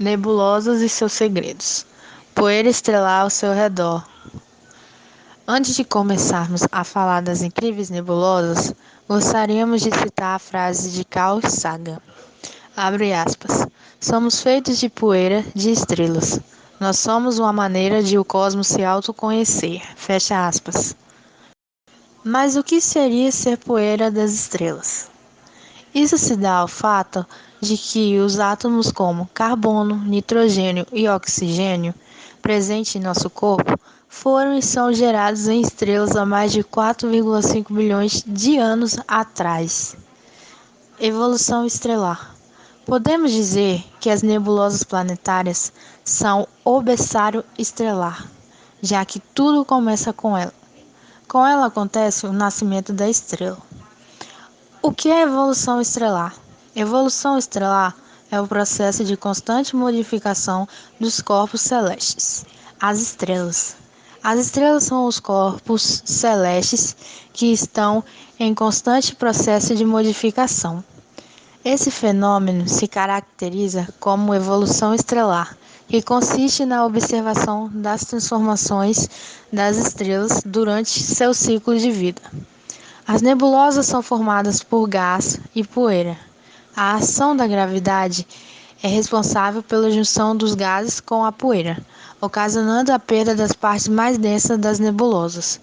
Nebulosas e seus segredos. Poeira estelar ao seu redor. Antes de começarmos a falar das incríveis nebulosas, gostaríamos de citar a frase de Carl Sagan. Abre aspas. Somos feitos de poeira de estrelas. Nós somos uma maneira de o cosmos se autoconhecer. Fecha aspas. Mas o que seria ser poeira das estrelas? Isso se dá ao fato de que os átomos como carbono, nitrogênio e oxigênio, presentes em nosso corpo, foram e são gerados em estrelas há mais de 4,5 bilhões de anos atrás. Evolução estelar. Podemos dizer que as nebulosas planetárias são o berçário estelar, já que tudo começa com ela. Com ela acontece o nascimento da estrela. O que é evolução estelar? Evolução estelar é o processo de constante modificação dos corpos celestes, as estrelas. As estrelas são os corpos celestes que estão em constante processo de modificação. Esse fenômeno se caracteriza como evolução estelar, que consiste na observação das transformações das estrelas durante seu ciclo de vida. As nebulosas são formadas por gás e poeira. A ação da gravidade é responsável pela junção dos gases com a poeira, ocasionando a perda das partes mais densas das nebulosas.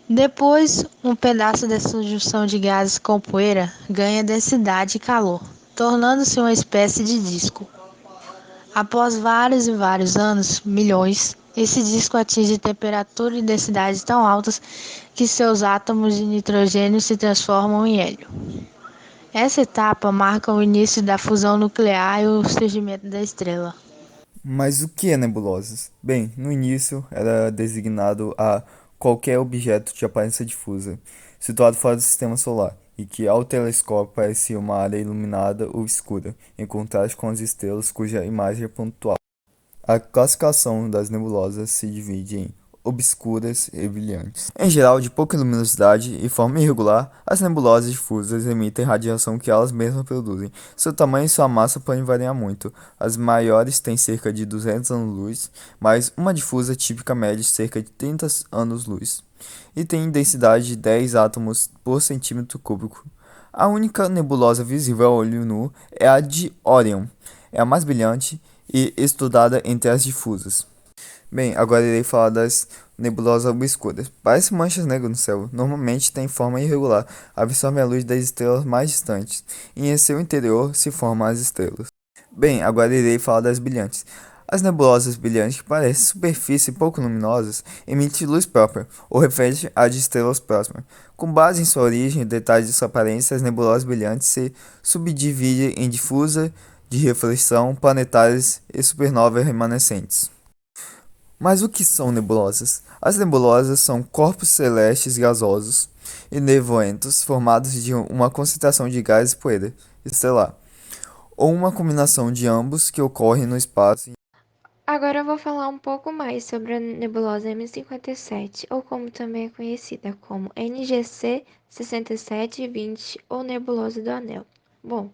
Depois, um pedaço dessa junção de gases com poeira ganha densidade e calor, tornando-se uma espécie de disco. Após vários e vários anos, milhões, esse disco atinge temperatura e densidade tão altas que seus átomos de nitrogênio se transformam em hélio. Essa etapa marca o início da fusão nuclear e o surgimento da estrela. Mas o que é nebulosas? Bem, no início era designado a qualquer objeto de aparência difusa, situado fora do sistema solar, e que ao telescópio parecia uma área iluminada ou escura, em contraste com as estrelas cuja imagem é pontual. A classificação das nebulosas se divide em obscuras e brilhantes. Em geral, de pouca luminosidade e forma irregular, as nebulosas difusas emitem radiação que elas mesmas produzem. Seu tamanho e sua massa podem variar muito. As maiores têm cerca de 200 anos-luz, mas uma difusa típica mede cerca de 30 anos-luz e tem densidade de 10 átomos por centímetro cúbico. A única nebulosa visível a olho nu é a de Orion. É a mais brilhante e estudada entre as difusas. Bem, agora irei falar das nebulosas obscuras. Parecem manchas negras no céu. Normalmente têm forma irregular, absorvem a luz das estrelas mais distantes, e em seu interior se formam as estrelas. Bem, agora irei falar das brilhantes. As nebulosas brilhantes, que parecem superfície pouco luminosas, emitem luz própria, ou refletem a de estrelas próximas. Com base em sua origem e detalhes de sua aparência, as nebulosas brilhantes se subdividem em difusa, de reflexão, planetárias e supernovas remanescentes. Mas o que são nebulosas? As nebulosas são corpos celestes gasosos e nevoentos formados de uma concentração de gás e poeira estelar, ou uma combinação de ambos que ocorre no espaço. Agora eu vou falar um pouco mais sobre a nebulosa M57, ou como também é conhecida como NGC 6720 ou nebulosa do Anel. Bom,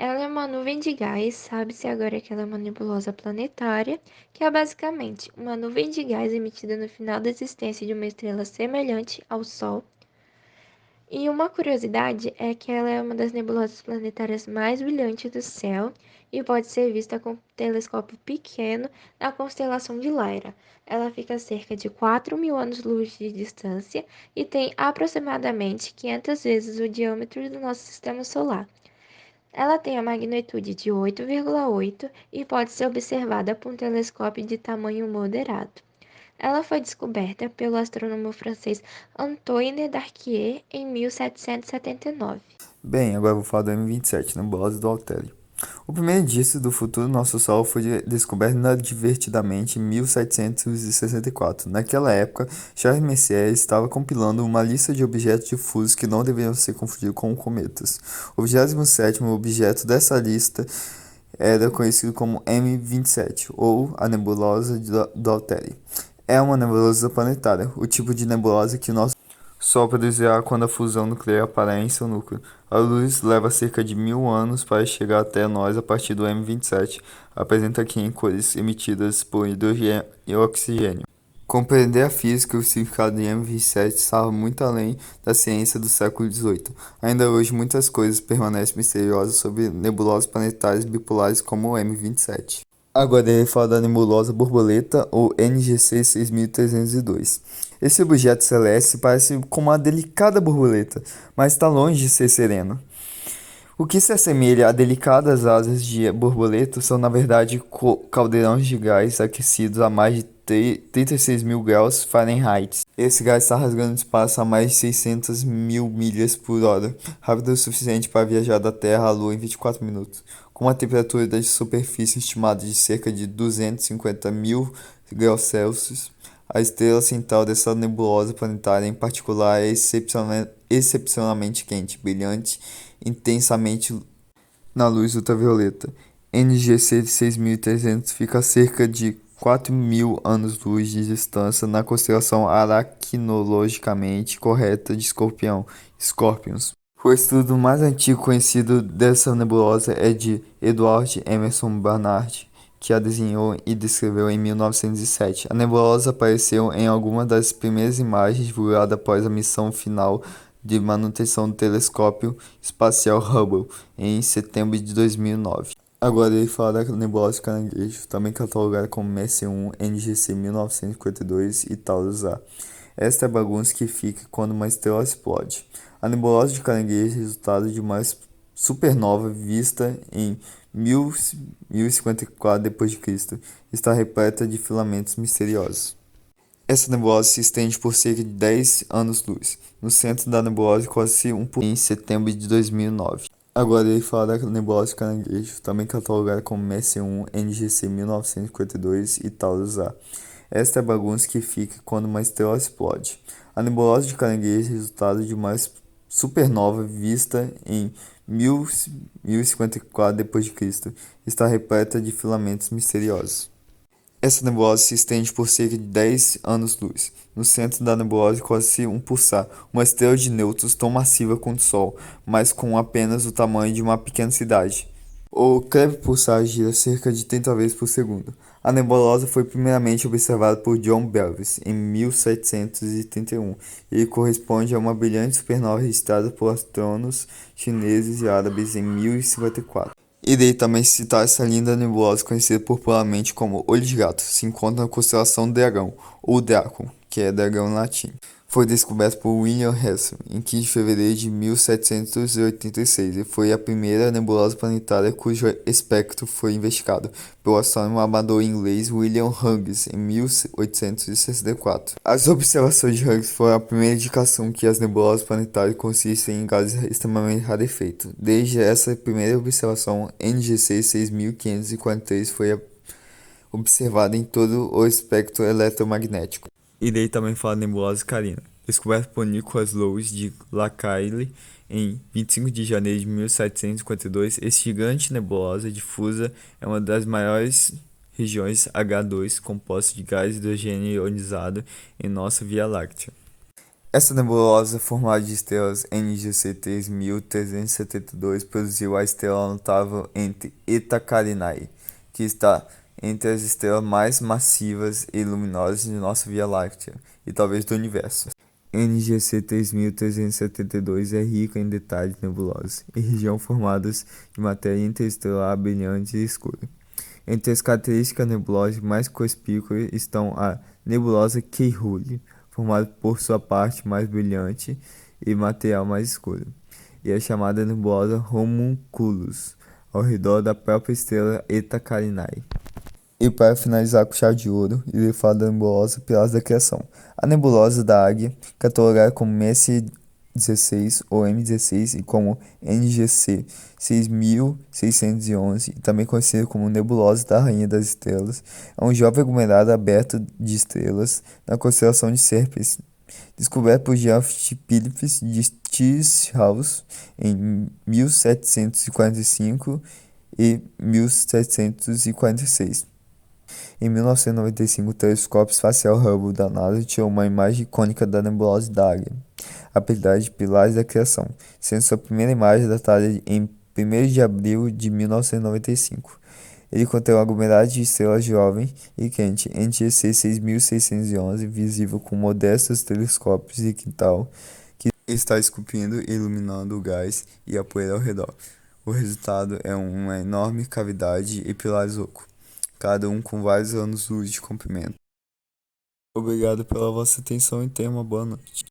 ela é uma nuvem de gás, sabe-se agora que ela é uma nebulosa planetária, que é basicamente uma nuvem de gás emitida no final da existência de uma estrela semelhante ao Sol. E uma curiosidade é que ela é uma das nebulosas planetárias mais brilhantes do céu e pode ser vista com um telescópio pequeno na constelação de Lyra. Ela fica a cerca de 4.000 anos-luz de distância e tem aproximadamente 500 vezes o diâmetro do nosso sistema solar. Ela tem a magnitude de 8,8 e pode ser observada por um telescópio de tamanho moderado. Ela foi descoberta pelo astrônomo francês Antoine Darquier em 1779. Bem, agora eu vou falar da M27, nebulosa do Altério. O primeiro indício do futuro do nosso Sol foi descoberto inadvertidamente em 1764. Naquela época, Charles Messier estava compilando uma lista de objetos difusos que não deveriam ser confundidos com cometas. O 27º objeto dessa lista era conhecido como M27, ou a nebulosa do Altério. É uma nebulosa planetária, o tipo de nebulosa que só produzirá quando a fusão nuclear parar em seu núcleo. A luz leva cerca de 1000 anos para chegar até nós a partir do M27. Apresenta aqui em cores emitidas por hidrogênio e oxigênio. Compreender a física e o significado de M27 estava muito além da ciência do século XVIII. Ainda hoje, muitas coisas permanecem misteriosas sobre nebulosas planetárias bipolares como o M27. Agora ele fala da nebulosa borboleta, ou NGC 6302. Esse objeto celeste parece como uma delicada borboleta, mas está longe de ser sereno. O que se assemelha a delicadas asas de borboleta são, na verdade, caldeirões de gás aquecidos a mais de 36 mil graus Fahrenheit. Esse gás está rasgando o espaço a mais de 600 mil milhas por hora, rápido o suficiente para viajar da Terra à Lua em 24 minutos. Com uma temperatura da superfície estimada de cerca de 250 mil graus Celsius, a estrela central dessa nebulosa planetária em particular é excepcionalmente quente, brilhante intensamente na luz ultravioleta. NGC 6300 fica a cerca de 4.000 anos-luz de distância na constelação aracnologicamente correta de Escorpião, Scorpions. O estudo mais antigo conhecido dessa nebulosa é de Edward Emerson Barnard, que a desenhou e descreveu em 1907. A nebulosa apareceu em algumas das primeiras imagens divulgadas após a missão final de manutenção do telescópio espacial Hubble, em setembro de 2009. Agora ele fala da nebulosa de Caranguejo, também catalogada como MEC1, NGC 1952 e Taurus A. Esta é a bagunça que fica quando uma estrela explode. A nebulosa de Caranguejo é resultado de uma supernova vista em 1054 d.C. Está repleta de filamentos misteriosos. Essa nebulosa se estende por cerca de 10 anos-luz. No centro da nebulosa encontra-se em setembro de 2009. Agora ele fala da nebulosa de Caranguejo, também catalogada como MEC1, NGC 1952 e Taurus A. Esta é a bagunça que fica quando uma estrela explode. A nebulosa de Caranguejo é resultado de uma supernova vista em 1054 d.C. Está repleta de filamentos misteriosos. Essa nebulosa se estende por cerca de 10 anos-luz. No centro da nebulosa encontra-se um pulsar, uma estrela de nêutrons tão massiva quanto o Sol, mas com apenas o tamanho de uma pequena cidade. O Kleber pulsar gira cerca de 30 vezes por segundo. A nebulosa foi primeiramente observada por John Belvis em 1731 e corresponde a uma brilhante supernova registrada por astrônomos chineses e árabes em 1054. Irei também citar essa linda nebulosa conhecida popularmente como Olho de Gato. Se encontra na constelação Dragão, ou Draco, que é dragão em latim. Foi descoberto por William Herschel em 15 de fevereiro de 1786 e foi a primeira nebulosa planetária cujo espectro foi investigado pelo astrônomo amador inglês William Hughes em 1864. As observações de Hughes foram a primeira indicação que as nebulosas planetárias consistem em gases extremamente rarefeitos. Desde essa primeira observação, NGC 6543 foi observada em todo o espectro eletromagnético. Irei também falar da nebulosa Carina, descoberta por Nicholas Louis de Lacaille em 25 de janeiro de 1752. Esse gigante nebulosa difusa é uma das maiores regiões H2 composta de gás hidrogênio ionizado em nossa Via Láctea. Essa nebulosa, formada de estrelas NGC 3372, produziu a estrela notável entre Eta Carinae, que está entre as estrelas mais massivas e luminosas de nossa Via Láctea e talvez do universo. NGC 3372 é rica em detalhes nebulosos e região formadas de matéria interestelar brilhante e escura. Entre as características nebulosas mais conspícuas estão a nebulosa Keyhoe, formada por sua parte mais brilhante e material mais escuro, e a chamada nebulosa Homunculus, ao redor da própria estrela Eta Carinae. E para finalizar com chave de ouro, irei falar da nebulosa Pilares da Criação. A nebulosa da Águia, catalogada como MEC16 ou M16 e como NGC 6611, e também conhecida como nebulosa da Rainha das Estrelas, é um jovem aglomerado aberto de estrelas na constelação de Serpes, descoberto por Jean Philips de Stiershouse em 1745 e 1746. Em 1995, o telescópio espacial Hubble da NASA tirou uma imagem icônica da nebulosa da Águia, apelidada de Pilares da Criação, sendo sua primeira imagem datada em 1º de abril de 1995. Ele contém um aglomerado de estrelas jovem e quente, NGC 6611, visível com modestos telescópios e quintal, que está esculpindo e iluminando o gás e a poeira ao redor. O resultado é uma enorme cavidade e pilares oco, cada um com vários anos-luz de comprimento. Obrigado pela vossa atenção e tenha uma boa noite.